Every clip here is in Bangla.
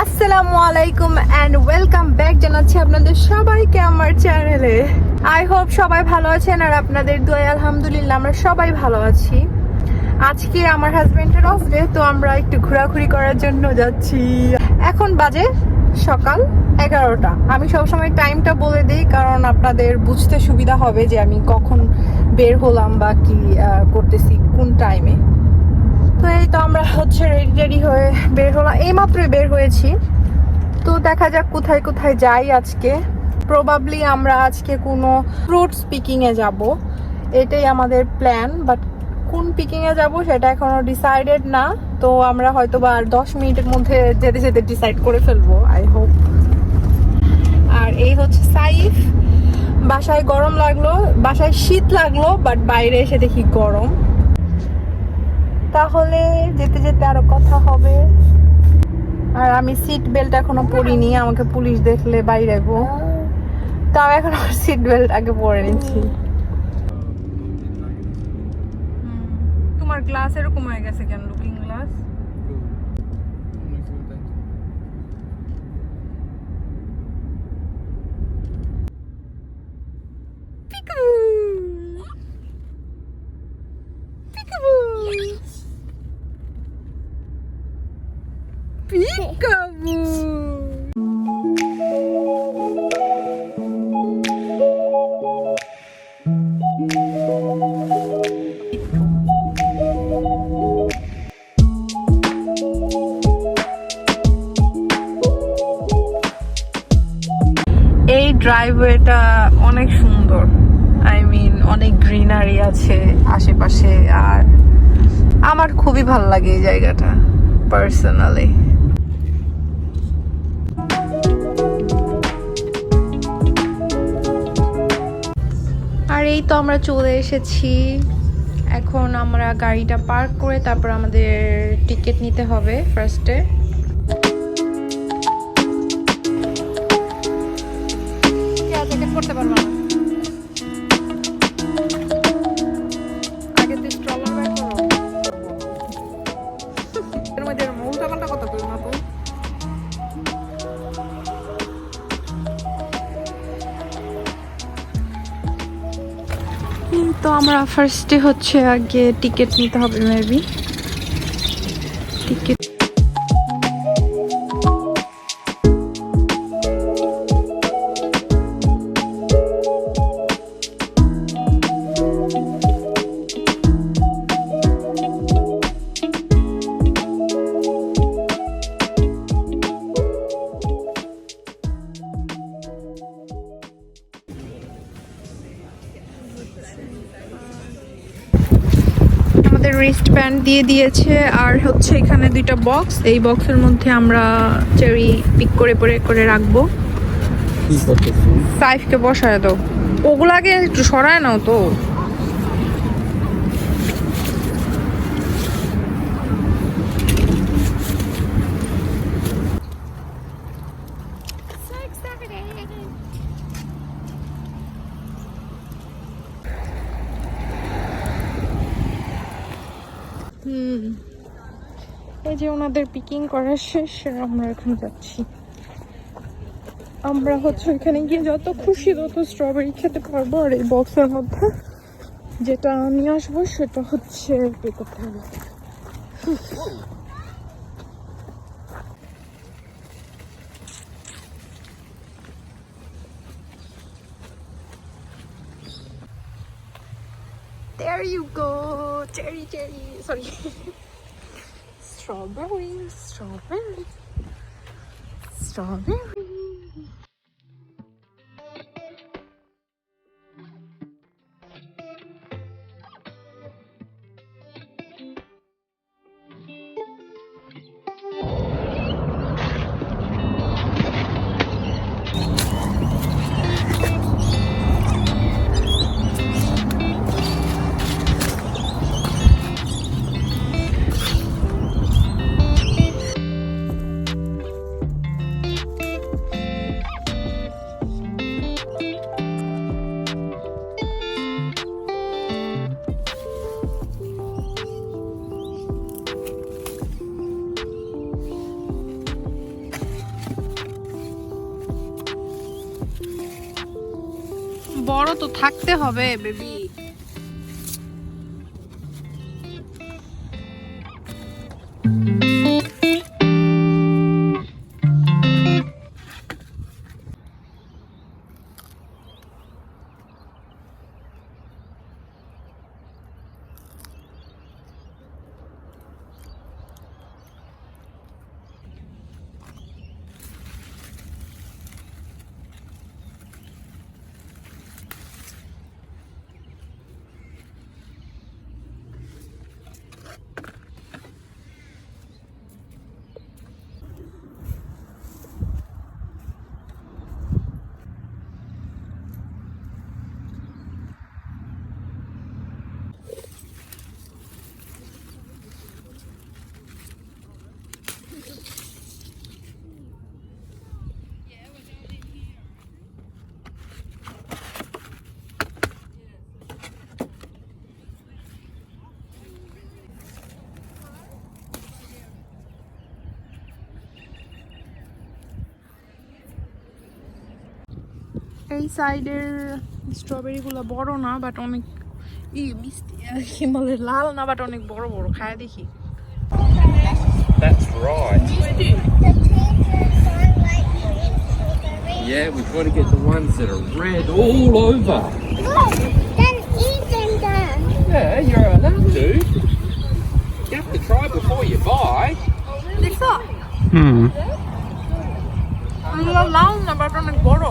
আসসালামু আলাইকুম এন্ড ওয়েলকাম ব্যাক জানাচ্ছি আপনাদের সবাইকে আমার চ্যানেলে। আই হোপ সবাই ভালো আছেন আর আপনাদের দোয়ায় আলহামদুলিল্লাহ আমরা সবাই ভালো আছি। আজকে আমার হাজবেন্ডের অফ ডে, তো আমরা একটু ঘোরাঘুরি করার জন্য যাচ্ছি। এখন বাজে সকাল 11টা। আমি সবসময় টাইমটা বলে দিই কারণ আপনাদের বুঝতে সুবিধা হবে যে আমি কখন বের হলাম বা কি করতেছি কোন টাইমে। তো এই তো আমরা হচ্ছে রেডি হয়ে বের হলাম, এইমাত্রই বের হয়েছি। তো দেখা যাক কোথায় কোথায় যাই আজকে। প্রবাবলি আমরা আজকে কোনো ফ্রুটস পিকিংয়ে যাব, এটাই আমাদের প্ল্যান। বাট কোন পিকিংয়ে যাব সেটা এখনো ডিসাইডেড না। তো আমরা হয়তো বা আর 10 মিনিটের মধ্যে যেতে যেতে ডিসাইড করে ফেলবো, আই হোপ। আর এই হচ্ছে সাইফ। বাসায় গরম লাগলো, বাসায় শীত লাগলো, বাট বাইরে এসে দেখি গরম। তাহলে যেতে যেতে আরো কথা হবে। আর আমি সিট বেল্ট এখনো পরিনি, আমাকে পুলিশ দেখলে বাইরে গো। তাও এখন আমার সিট বেল্ট আগে পরে নিচ্ছি। তোমার গ্লাস এরকম হয়ে গেছে কেন? Looking glass peekaboo. এই ড্রাইভওয়েটা অনেক সুন্দর, আই মিন অনেক গ্রিনারি আছে আশেপাশে। আর আমার খুবই ভালো লাগে এই জায়গাটা পার্সোনালি। আর এই তো আমরা চলে এসেছি। এখন আমরা গাড়িটা পার্ক করে তারপর আমাদের টিকিট নিতে হবে ফার্স্টে। টিকিট করতে পারবো না, আগে তুই স্ট্রলার ব্যাগ করো। এর মধ্যে উল্টা পাল্টা কথা বল না তো। তো আমরা ফার্স্টে হচ্ছে আগে টিকিট নিতে হবে, মেবি টিকিট। রিস্ট ব্যান্ড দিয়ে দিয়েছে আর হচ্ছে এখানে দুইটা বক্স। এই বক্সের মধ্যে আমরা চেরি পিক করে করে রাখবো। সাইফকে বসায় দাও, ওগুলাকে একটু সরায় নাও তো। এই যে ওনাদের পিকিং করা শেষ, আমরা এখন যাচ্ছি। আমরা হচ্ছে ওইখানে গিয়ে যত খুশি তত স্ট্রবেরি খেতে পারবো। আর এই বক্সের মধ্যে যেটা নিয়ে আসবো সেটা হচ্ছে পে করতে হবে। There you go, cherry, sorry. Strawberry. বড় তো থাকতে হবে বেবি। এই সাইডের স্ট্রবেরি গুলো বড় না বাট অনেক মিষ্টি কি বলে লাল না বাট অনেক বড় বড় খায় দেখি। That's right. The teachers don't like green strawberries. Yeah, we've got to get the ones that are red all over. Look, then eat them then. Yeah, you're allowed to. You have to try before you buy. দেখছো Hmm. এগুলো লাল না বাট অনেক বড়।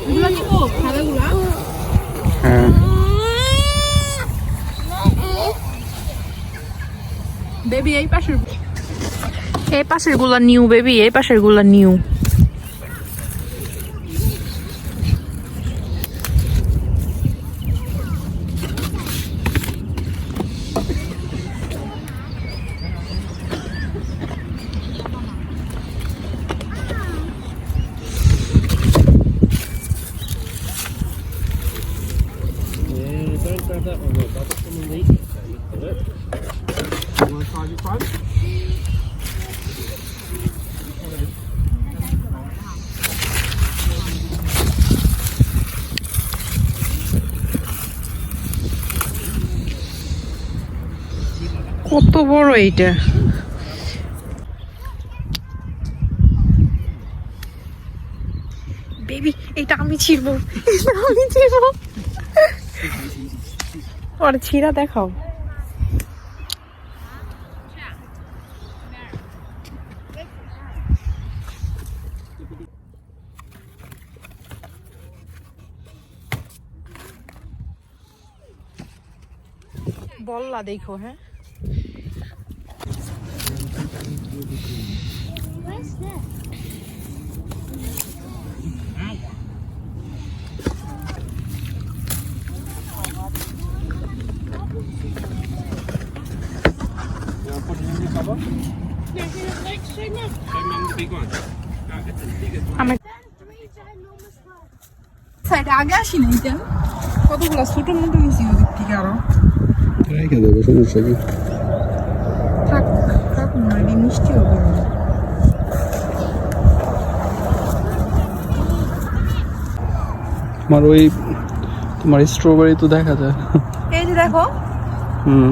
এগুলো নিবো খাদাগুলা। বেবি এই পাশের গুলা নিউ বেবি, এই পাশের গুলা new. Yeah, don't grab that one, look. I'll put them on the eat it. You want to try your phone? কত বড় এইটা। বেবি এটা আমি ছিড়বো, আমি ছিড়বো। ওর ছিঁড়া দেখাও। বললা দেখো। হ্যাঁ Where's that? You want to put it in the cover? No, show them. Show mum the big one. No, it's the biggest one. আমার Three ginormous ones. সাইডে আগে আসি না এটা কতগুলা ছোট মোটো নিয়েছি ওদিক থেকে আরো। রেখে দেবো, সমস্যা কি? থাক থাক না এটি মিষ্টি হবে না। তোমার ওই তোমার স্ট্রবেরি তো দেখা যায়। এই যে দেখো হুম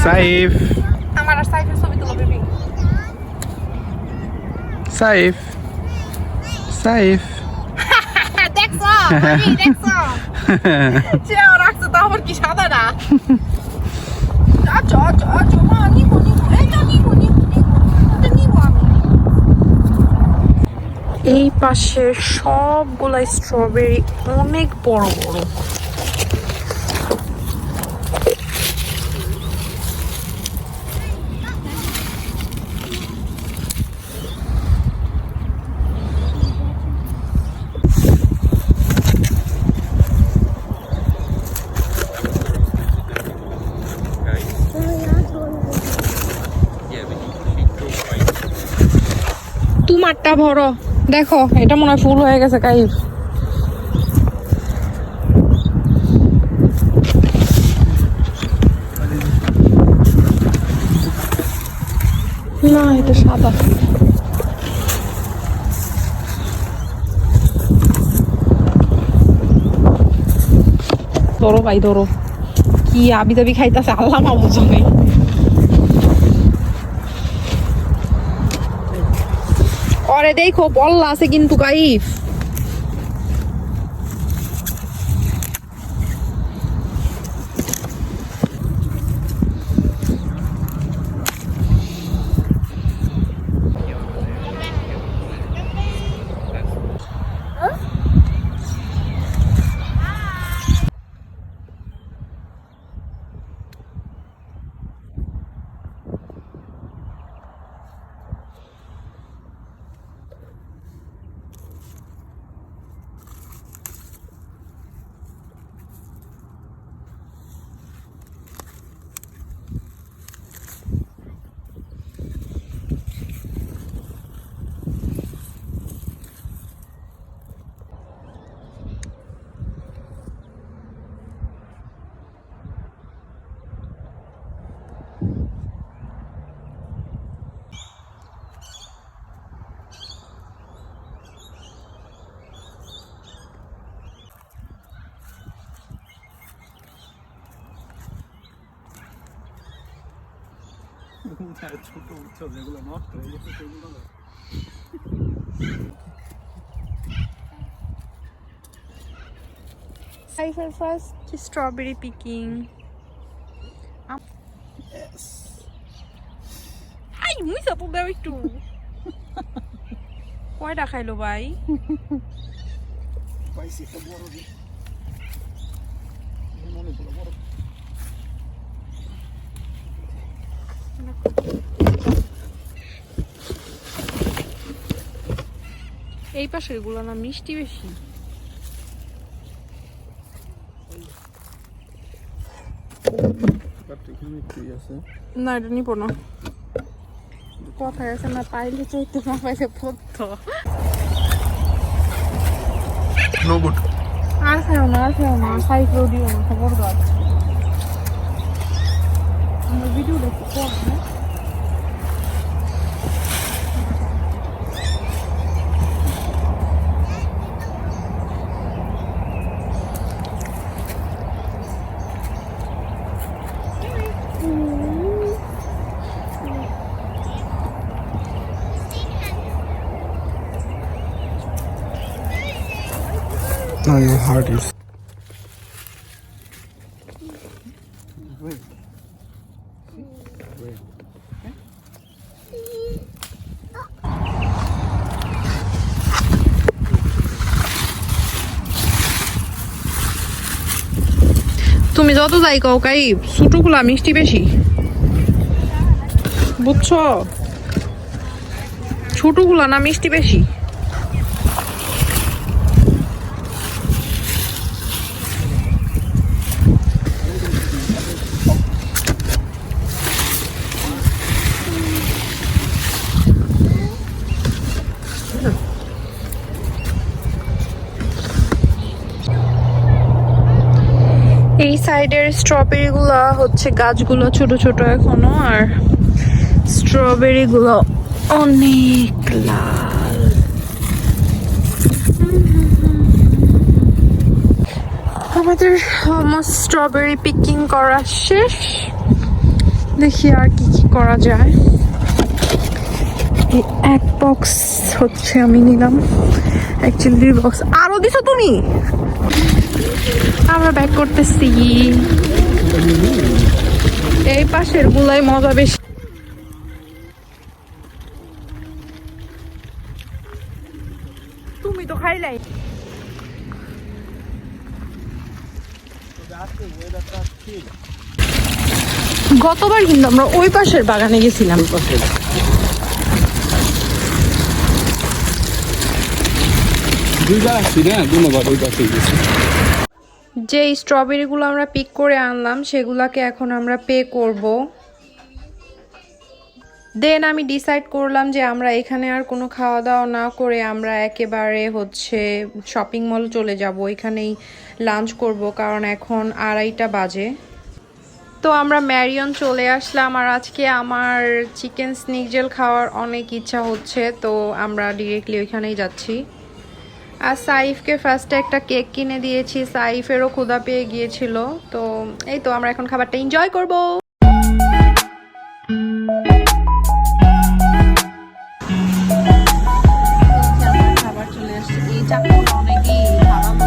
সাইফ আমার আর সাইফের ছবি তুলো বেবি। সাইফ সাইফ দেখছো বেবি দেখছো চেয়ার রাখছো তো আবার কি সাদা না। আচ্ছা আচ্ছা আচ্ছা মা নিবো নিবো এটা নিবো নিবো নিবো এটা নিবো আমি। এই পাশে সবগুলা স্ট্রবেরি অনেক বড় বড়। তোমারটা ভরো, দেখো এটা মনে হয় ফুল হয়ে গেছে কাইফ। না এটা সাদা। ধরো ভাই ধরো, কি আবি দাবি খাইতেছে আল্লাহ মাবুদ জানে। ওরে দেখো বল্লা আছে কিন্তু কাইফ। ছোট উৎসব যেগুলো নষ্ট হয়ে গেছে সেগুলো না। Saif's first strawberry picking. Ay, muy sapo daw ito. কয়টা খাইলো ভাই? পাইছি একটা বড় দিন মনে পড়ে বড়। এই পাশের গুলো না মিষ্টি বেশি। না এটা নিবো না, কথায় আছে না পাইলে চলতে না পাইলে পড়তো। No good. আর খেও না, আর খেও না, সাইকেল দিও না, খবর দাও। আমরা ভিডিও দেখতে পড় না। No, your heart is. তুমি যত যাই কও কাই ছোটগুলা মিষ্টি বেশি, বুঝছো? ছোটগুলা না মিষ্টি বেশি। এই সাইডের স্ট্রবেরি গুলা হচ্ছে গাছগুলো ছোট ছোট এখনো, আর স্ট্রবেরি গুলো অনেক লাল। আমাদের অলমোস্ট স্ট্রবেরি পিকিং করা শেষ, দেখি আর কি কি করা যায়। এই এক বক্স হচ্ছে আমি নিলাম, অ্যাকচুয়ালি 2 বক্স। আরো দিছো তুমি? আমরা ব্যাক করতেছি। এই পাশের গুলাই মজা বেশি। তুমি তো খাইলাই। গতবার কিন্তু আমরা ওই পাশের বাগানে গেছিলাম। দুইবার আসছি না, দুবার ওই পাশে গেছি। যে স্ট্রবেরি গুলো আমরা পিক করে আনলাম সেগুলাকে এখন আমরা পে করব। দেন আমি ডিসাইড করলাম যে আমরা এখানে আর কোনো খাওয়া দাওয়া না করে আমরা একেবারে হচ্ছে শপিং মল চলে যাব, এখানেই লাঞ্চ করব কারণ এখন 2:30 বাজে। তো আমরা ম্যারিয়ন চলে আসলাম আর আজকে আমার চিকেন স্নিকজেল খাওয়ার অনেক ইচ্ছা হচ্ছে, তো আমরা ডিরেক্টলি ওইখানেই যাচ্ছি। আর সাইফকে ফার্স্টে একটা কেক কিনে দিয়েছি, সাইফেরও ক্ষুধা পেয়ে গিয়েছিল। তো এই তো আমরা এখন খাবারটা এনজয় করব। খাবার চলে আসছে, এই চাকরিটা অনেকই খারাপ।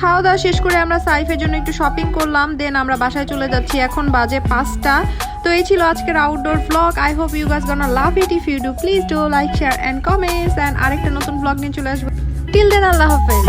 খাওয়া দাওয়া শেষ করে আমরা সাইফের জন্য একটু শপিং করলাম, দেন আমরা বাসায় চলে যাচ্ছি। এখন বাজে 5টা। তো এই ছিল আজকের outdoor vlog. I hope you guys gonna love it. If you do please do like, share and comments, and আরেকটা নতুন ভ্লগ নিয়ে চলে আসবো। টিল দেন আল্লাহ হাফেজ।